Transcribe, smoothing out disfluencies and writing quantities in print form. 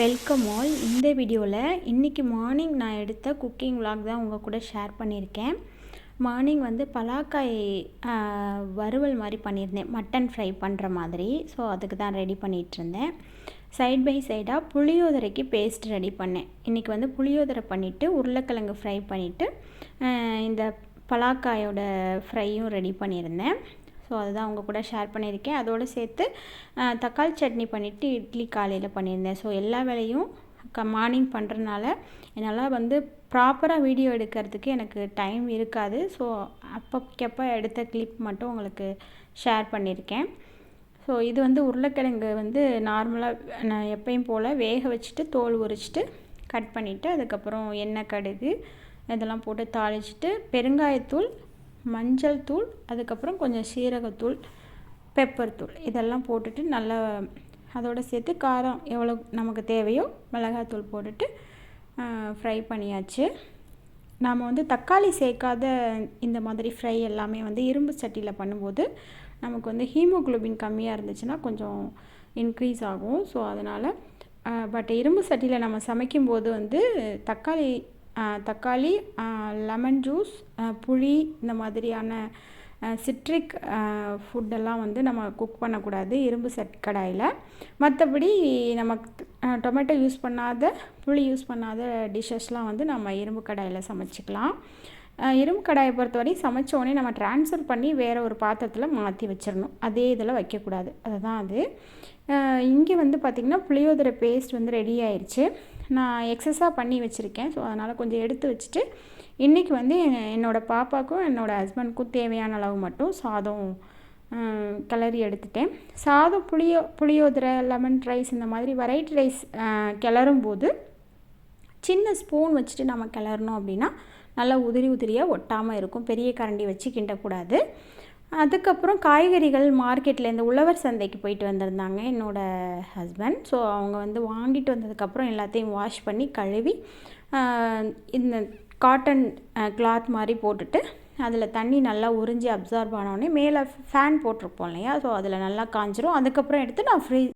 Welcome all. இந்த வீடியோவில் இன்றைக்கி மார்னிங் நான் எடுத்த குக்கிங் vlog தான் உங்கள் கூட ஷேர் பண்ணியிருக்கேன். மார்னிங் வந்து பலாக்காய் வறுவல் மாதிரி பண்ணியிருந்தேன், மட்டன் ஃப்ரை பண்ணுற மாதிரி. ஸோ அதுக்கு தான் ரெடி பண்ணிகிட்ருந்தேன். சைட் பை சைடாக புளியோதரைக்கு பேஸ்ட் ரெடி பண்ணேன். இன்றைக்கி வந்து புளியோதரை பண்ணிவிட்டு உருளைக்கிழங்கு ஃப்ரை பண்ணிவிட்டு இந்த பலாக்காயோட ஃப்ரையும் ரெடி பண்ணியிருந்தேன். ஸோ அதுதான் உங்கள் கூட ஷேர் பண்ணியிருக்கேன். அதோடு சேர்த்து தக்காளி சட்னி பண்ணிவிட்டு இட்லி காலையில் பண்ணியிருந்தேன். ஸோ எல்லா வேலையும் மார்னிங் பண்ணுறதுனால என்னால் வந்து ப்ராப்பராக வீடியோ எடுக்கிறதுக்கு எனக்கு டைம் இருக்காது. ஸோ அப்பப்போ எடுத்த கிளிப் மட்டும் உங்களுக்கு ஷேர் பண்ணியிருக்கேன். ஸோ இது வந்து உருளைக்கிழங்கு வந்து நார்மலாக நான் எப்பயும் போல் வேக வச்சுட்டு தோல் உரிச்சிட்டு கட் பண்ணிவிட்டு அதுக்கப்புறம் எண்ணெய் கடுகு இதெல்லாம் போட்டு தாளிச்சிட்டு பெருங்காயத்தூள், மஞ்சள் தூள், அதுக்கப்புறம் கொஞ்சம் சீரகத்தூள், பெப்பர் தூள் இதெல்லாம் போட்டுட்டு நல்லா அதோடு சேர்த்து காரம் எவ்வளோ நமக்கு தேவையோ மிளகாத்தூள் போட்டுட்டு ஃப்ரை பண்ணியாச்சு. நாம் வந்து தக்காளி சேர்க்காத இந்த மாதிரி ஃப்ரை எல்லாமே வந்து இரும்பு சட்டியில் பண்ணும்போது நமக்கு வந்து ஹீமோக்ளோபின் கம்மியாக இருந்துச்சுன்னா கொஞ்சம் இன்க்ரீஸ் ஆகும். ஸோ அதனால் பட் இரும்பு சட்டியில் நம்ம சமைக்கும்போது வந்து தக்காளி, லெமன் ஜூஸ், புளி இந்த மாதிரியான சிட்ரிக் ஃபுட்டெல்லாம் வந்து நம்ம குக் பண்ணக்கூடாது இரும்பு கடாயில். மற்றபடி நமக்கு டொமேட்டோ யூஸ் பண்ணாத, புளி யூஸ் பண்ணாத டிஷ்ஷஸ்லாம் வந்து நம்ம இரும்பு கடாயில் சமைச்சிக்கலாம். இரும்பு கடாயை பொறுத்தவரையும் சமைச்சோடனே நம்ம ட்ரான்ஸ்ஃபர் பண்ணி வேறு ஒரு பாத்திரத்தில் மாற்றி வச்சிடணும். அதே இதில் வைக்கக்கூடாது. அதுதான் அது. இங்கே வந்து பார்த்திங்கன்னா புளியோதரை பேஸ்ட் வந்து ரெடி ஆயிடுச்சு. நான் எக்ஸஸாக பண்ணி வச்சுருக்கேன். ஸோ அதனால் கொஞ்சம் எடுத்து வச்சுட்டு இன்றைக்கி வந்து என்னோடய பாப்பாவுக்கும் என்னோடய ஹஸ்பண்டுக்கும் தேவையான அளவு மட்டும் சாதம் கிளறி எடுத்துட்டேன். சாதம் புளியோதரை, லெமன் ரைஸ் இந்த மாதிரி வெரைட்டி ரைஸ் கிளறும்போது சின்ன ஸ்பூன் வச்சுட்டு நம்ம கிளறணும் அப்படின்னா நல்லா உதிரியாக ஒட்டாமல் இருக்கும். பெரிய கரண்டி வச்சு கிண்டக்கூடாது. அதுக்கப்புறம் காய்கறிகள் மார்க்கெட்டில் இந்த உழவர் சந்தைக்கு போயிட்டு வந்திருந்தாங்க என்னோடய ஹஸ்பண்ட். ஸோ அவங்க வந்து வாங்கிட்டு வந்ததுக்கப்புறம் எல்லாத்தையும் வாஷ் பண்ணி கழுவி இந்த காட்டன் கிளாத் மாதிரி போட்டுட்டு அதில் தண்ணி நல்லா உறிஞ்சி அப்சார்ப் ஆனோடனே மேலே ஃபேன் போட்டிருப்போம் இல்லையா, ஸோ அதில் நல்லா காஞ்சிரும். அதுக்கப்புறம் எடுத்து நான்